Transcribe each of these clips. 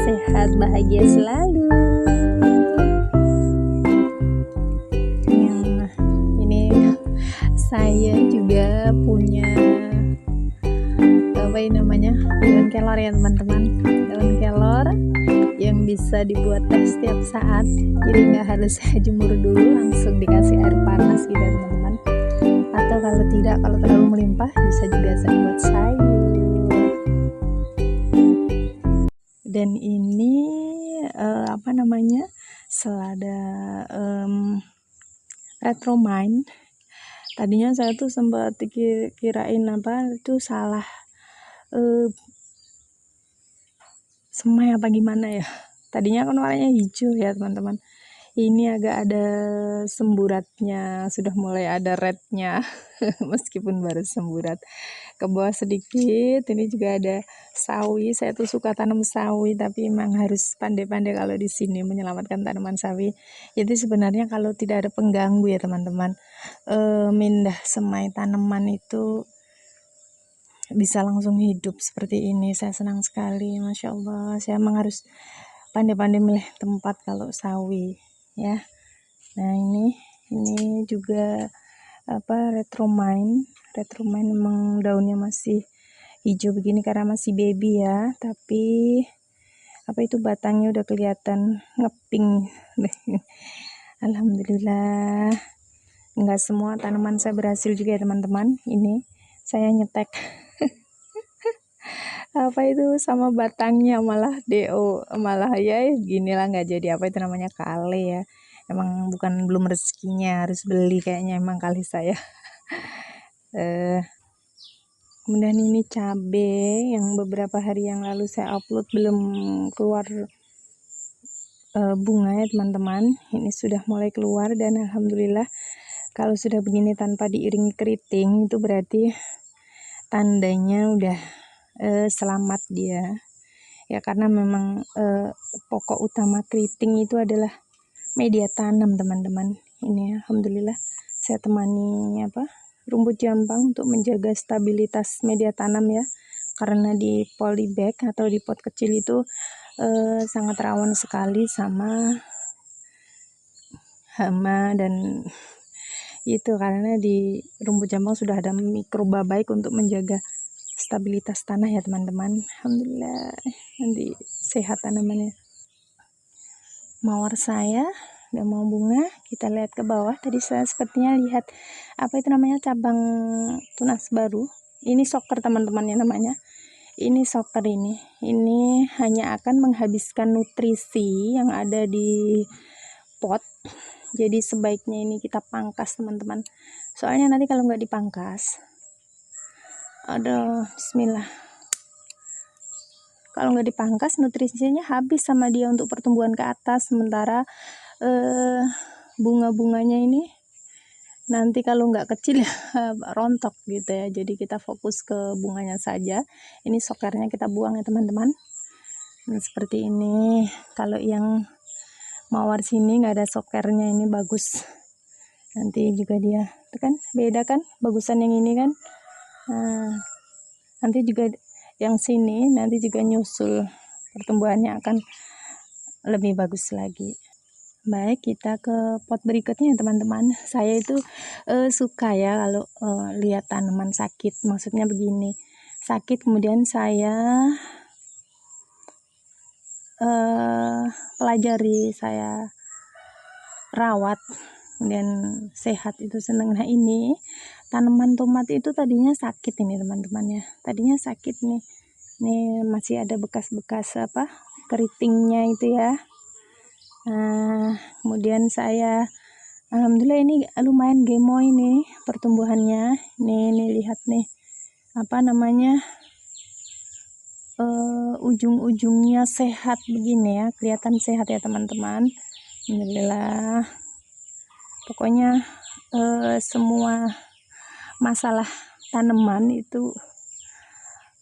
sehat, bahagia selalu. Yang ini saya juga punya apa ini namanya, daun kelor ya teman-teman. Daun kelor yang bisa dibuat teh setiap saat, jadi nggak harus saya jemur dulu, langsung dikasih air panas gitu ya teman-teman. Atau kalau tidak, kalau terlalu melimpah, bisa juga saya buat sayur. Dan ini apa namanya, selada retromine. Tadinya saya tuh sempat kirain apa itu salah semai apa gimana ya. Tadinya kan warnanya hijau ya teman-teman, ini agak ada semburatnya, sudah mulai ada rednya meskipun baru semburat. Ke bawah sedikit, ini juga ada sawi. Saya tuh suka tanam sawi, tapi memang harus pandai-pandai kalau di sini menyelamatkan tanaman sawi. Jadi sebenarnya kalau tidak ada pengganggu ya teman-teman, mindah semai tanaman itu bisa langsung hidup seperti ini. Saya senang sekali, Masya Allah. Saya memang harus pandai-pandai milih tempat kalau sawi ya. Nah ini juga apa, retromine memang daunnya masih hijau begini karena masih baby ya, tapi apa itu batangnya udah kelihatan ngeping. Alhamdulillah, nggak semua tanaman saya berhasil juga ya teman-teman. Ini saya nyetek apa itu sama batangnya malah malah ya ginilah, nggak jadi apa itu namanya, kale ya. Emang belum rezekinya, harus beli kayaknya emang kali saya. Kemudian ini cabai yang beberapa hari yang lalu saya upload, belum keluar bunga ya teman-teman. Ini sudah mulai keluar dan alhamdulillah. Kalau sudah begini tanpa diiringi keriting, itu berarti tandanya udah selamat dia ya, karena memang pokok utama keriting itu adalah media tanam teman-teman. Ini alhamdulillah saya temani rumput jambang untuk menjaga stabilitas media tanam ya, karena di polybag atau di pot kecil itu sangat rawan sekali sama hama dan itu, karena di rumput jambang sudah ada mikroba baik untuk menjaga stabilitas tanah ya teman-teman. Alhamdulillah nanti sehat tanamannya. Mawar saya udah mau bunga. Kita lihat ke bawah, tadi saya sepertinya lihat apa itu namanya, cabang tunas baru. Ini soker teman-teman ya namanya. Ini soker, ini hanya akan menghabiskan nutrisi yang ada di pot. Jadi sebaiknya ini kita pangkas teman-teman, soalnya nanti kalau nggak dipangkas, aduh bismillah, kalau nggak dipangkas nutrisinya habis sama dia untuk pertumbuhan ke atas. Sementara bunga-bunganya ini nanti kalau nggak kecil ya rontok gitu ya. Jadi kita fokus ke bunganya saja. Ini sokernya kita buang ya teman-teman. Nah, seperti ini. Kalau yang mawar sini nggak ada sokernya, ini bagus. Nanti juga dia itu kan beda kan, bagusan yang ini kan. Nah, nanti juga yang sini nanti juga nyusul, pertumbuhannya akan lebih bagus lagi. Baik, kita ke pot berikutnya teman-teman. Saya itu suka ya kalau lihat tanaman sakit, maksudnya begini, sakit kemudian saya pelajari, saya rawat, kemudian sehat, itu seneng. Nah ini tanaman tomat itu tadinya sakit ini teman-teman ya, tadinya sakit nih masih ada bekas-bekas keritingnya itu ya. Nah kemudian saya alhamdulillah ini lumayan gemoy nih pertumbuhannya. Nih lihat nih apa namanya, ujung-ujungnya sehat begini ya, kelihatan sehat ya teman-teman. Alhamdulillah. Pokoknya semua masalah tanaman itu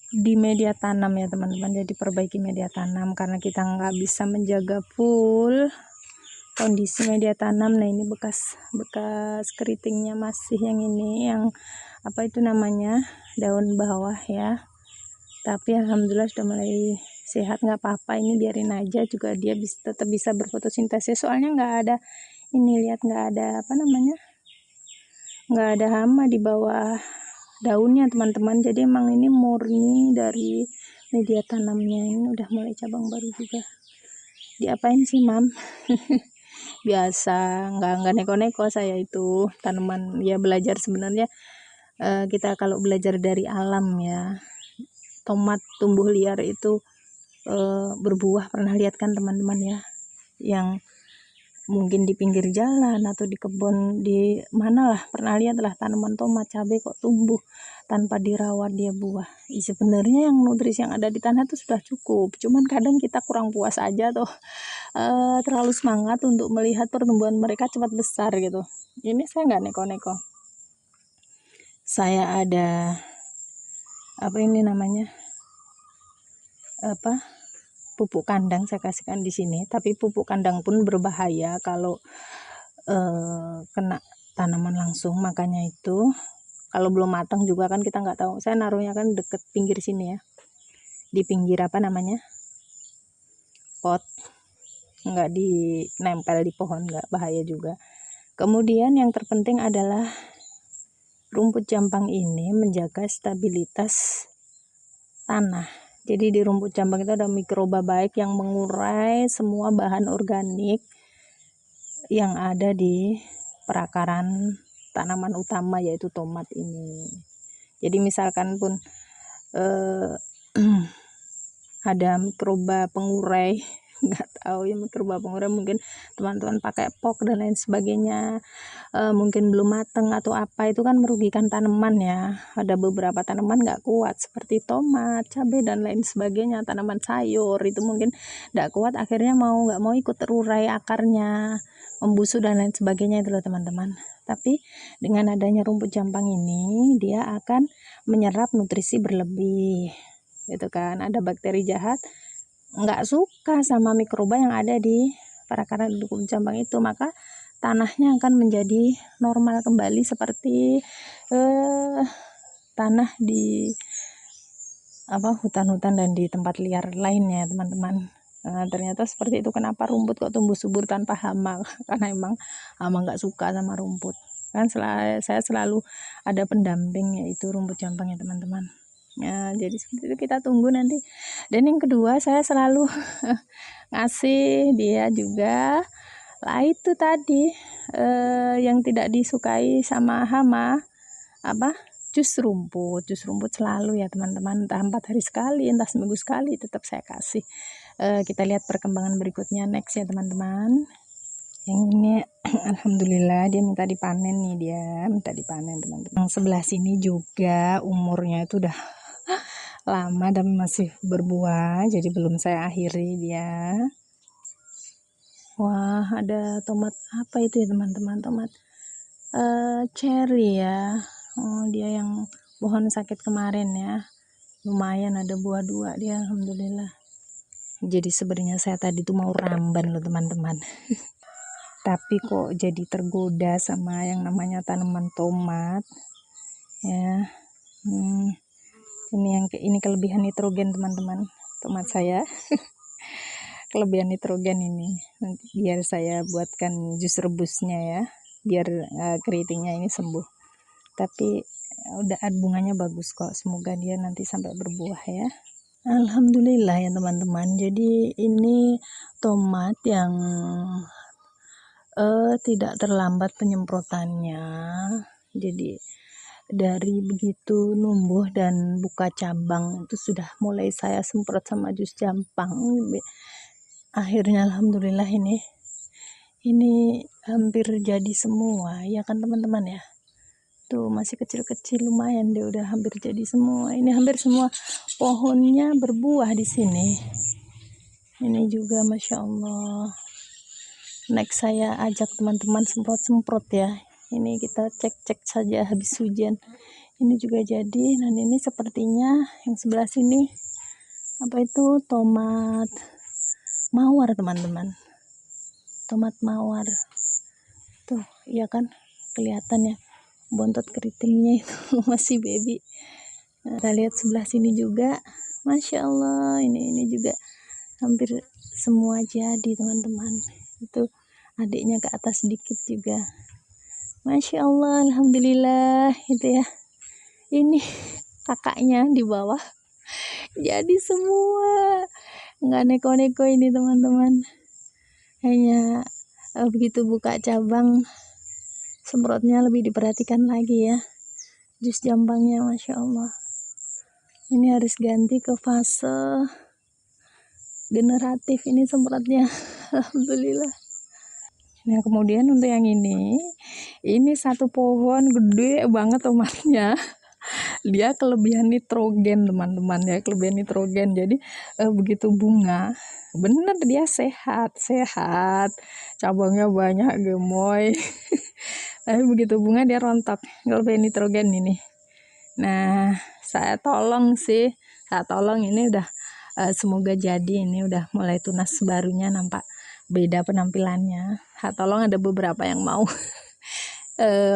di media tanam ya teman-teman. Jadi perbaiki media tanam, karena kita nggak bisa menjaga full kondisi media tanam. Nah ini bekas keritingnya masih yang ini, yang apa itu namanya, daun bawah ya, tapi alhamdulillah sudah mulai sehat nggak apa-apa, ini biarin aja juga dia tetap bisa berfotosintesis, soalnya nggak ada ini, lihat nggak ada apa namanya, nggak ada hama di bawah daunnya teman-teman. Jadi emang ini murni dari media tanamnya. Ini udah mulai cabang baru juga. Diapain sih mam? Biasa, nggak neko-neko saya itu tanaman ya, belajar sebenarnya. Kita kalau belajar dari alam ya, tomat tumbuh liar itu berbuah, pernah lihat kan teman-teman ya, yang mungkin di pinggir jalan atau di kebun di mana lah, pernah lihat lah tanaman tomat cabai kok tumbuh tanpa dirawat dia buah. Sebenarnya yang nutrisi yang ada di tanah itu sudah cukup, cuman kadang kita kurang puas aja tuh, terlalu semangat untuk melihat pertumbuhan mereka cepat besar gitu. Ini saya nggak neko-neko, saya ada apa ini namanya, apa, pupuk kandang saya kasihkan di sini. Tapi pupuk kandang pun berbahaya kalau kena tanaman langsung, makanya itu kalau belum matang juga kan kita nggak tahu. Saya naruhnya kan deket pinggir sini ya, di pinggir apa namanya, pot, nggak dinempel di pohon, nggak bahaya juga. Kemudian yang terpenting adalah rumput jampang ini menjaga stabilitas tanah. Jadi di rumput jampang itu ada mikroba baik yang mengurai semua bahan organik yang ada di perakaran tanaman utama, yaitu tomat ini. Jadi misalkan pun ada mikroba pengurai, nggak tahu ya mikroba pengurai, mungkin teman-teman pakai pok dan lain sebagainya, mungkin belum mateng atau apa, itu kan merugikan tanaman ya. Ada beberapa tanaman nggak kuat seperti tomat, cabai dan lain sebagainya, tanaman sayur itu mungkin nggak kuat, akhirnya mau nggak mau ikut terurai akarnya, membusuk dan lain sebagainya itu loh teman-teman. Tapi dengan adanya rumput jampang ini, dia akan menyerap nutrisi berlebih gitu kan. Ada bakteri jahat nggak suka sama mikroba yang ada di perakaran rumput jampang itu, maka tanahnya akan menjadi normal kembali seperti tanah di apa, hutan-hutan dan di tempat liar lainnya teman-teman. Ternyata seperti itu, kenapa rumput kok tumbuh subur tanpa hama, karena emang hama nggak suka sama rumput kan. Saya selalu ada pendamping, yaitu rumput jampang ya teman-teman ya. Jadi seperti itu, kita tunggu nanti. Dan yang kedua, saya selalu ngasih dia juga lah itu tadi, yang tidak disukai sama hama, apa, jus rumput selalu ya teman-teman, entah 4 hari sekali, entah seminggu sekali, tetap saya kasih. Kita lihat perkembangan berikutnya next ya teman-teman. Yang ini alhamdulillah dia minta dipanen nih, teman-teman. Yang sebelah sini juga umurnya itu udah lama dan masih berbuah, jadi belum saya akhiri dia. Wah, ada tomat apa itu ya teman-teman, tomat cherry ya. Dia yang pohon sakit kemarin ya, lumayan ada buah 2 dia alhamdulillah. Jadi sebenarnya saya tadi tuh mau ramban loh teman-teman tapi kok jadi tergoda sama yang namanya tanaman tomat ya. Ini kelebihan nitrogen teman-teman, tomat saya kelebihan nitrogen ini. Nanti biar saya buatkan jus rebusnya ya, biar keritingnya ini sembuh. Tapi udah bunganya bagus kok, semoga dia nanti sampai berbuah ya. Alhamdulillah ya teman-teman. Jadi ini tomat yang tidak terlambat penyemprotannya. Jadi dari begitu numbuh dan buka cabang itu sudah mulai saya semprot sama jus jampang. Akhirnya alhamdulillah ini hampir jadi semua ya kan teman-teman ya. Tuh masih kecil-kecil, lumayan dia udah hampir jadi semua. Ini hampir semua pohonnya berbuah di sini. Ini juga masya Allah. Next saya ajak teman-teman semprot-semprot ya. Ini kita cek-cek saja habis hujan. Ini juga jadi. Dan ini sepertinya yang sebelah sini apa itu, tomat mawar teman-teman. Tomat mawar. Tuh, iya kan? Kelihatan ya. Bontot keritingnya itu masih baby. Nah, kita lihat sebelah sini juga Masya Allah, ini juga hampir semua jadi teman-teman. Itu adiknya ke atas sedikit juga. Masya Allah, alhamdulillah itu ya. Ini kakaknya di bawah jadi semua, nggak neko-neko ini teman-teman. Hanya begitu buka cabang semprotnya lebih diperhatikan lagi ya. Jus jambangnya Masya Allah. Ini harus ganti ke fase generatif ini semprotnya. Alhamdulillah. Nah kemudian untuk yang ini satu pohon gede banget tomatnya. Dia kelebihan nitrogen teman-teman ya, kelebihan nitrogen. Jadi begitu bunga bener dia sehat, cabangnya banyak, gemoy. Tapi begitu bunga dia rontok, kelebihan nitrogen ini. Nah saya tolong ini udah semoga jadi, ini udah mulai tunas barunya, nampak beda penampilannya. Tolong ada beberapa yang mau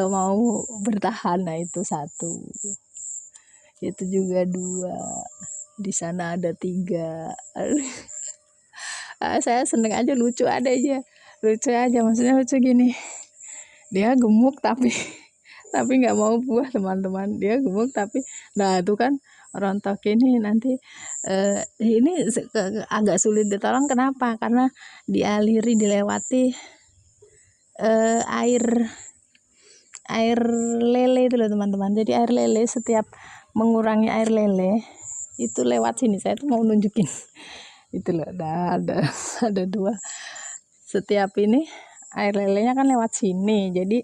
mau bertahan. Nah itu satu, itu juga dua, di sana ada tiga. Saya seneng aja, lucu aja, maksudnya lucu gini, dia gemuk tapi nggak mau buah teman-teman. Dia gemuk tapi, nah itu kan rontok ini nanti ini agak sulit ditolong. Kenapa? Karena dilewati air lele itu loh teman-teman. Jadi air lele, setiap mengurangi air lele itu lewat sini. Saya tuh mau nunjukin itu loh, ada dua. Setiap ini air lelenya kan lewat sini. Jadi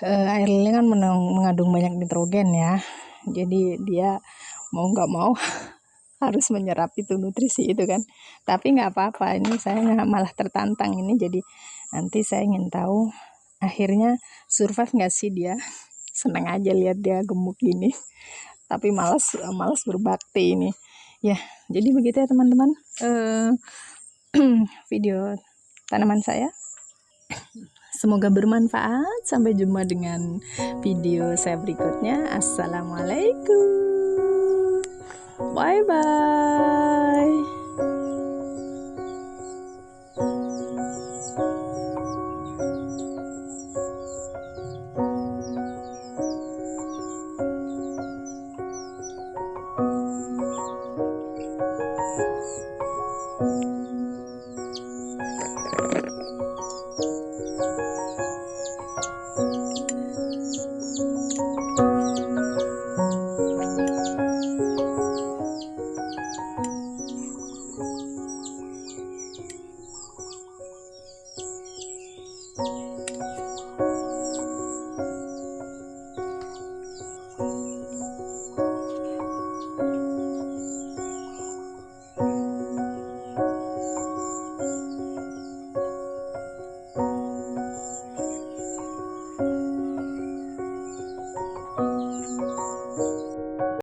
air lele kan mengandung banyak nitrogen ya. Jadi dia mau nggak mau harus menyerap itu nutrisi itu kan. Tapi nggak apa-apa, ini saya malah tertantang ini. Jadi nanti saya ingin tahu akhirnya survive nggak sih dia. Seneng aja lihat dia gemuk gini, tapi malas berbakti ini ya. Jadi begitu ya teman-teman video tanaman saya. Semoga bermanfaat. Sampai jumpa dengan video saya berikutnya. Assalamualaikum. Bye bye.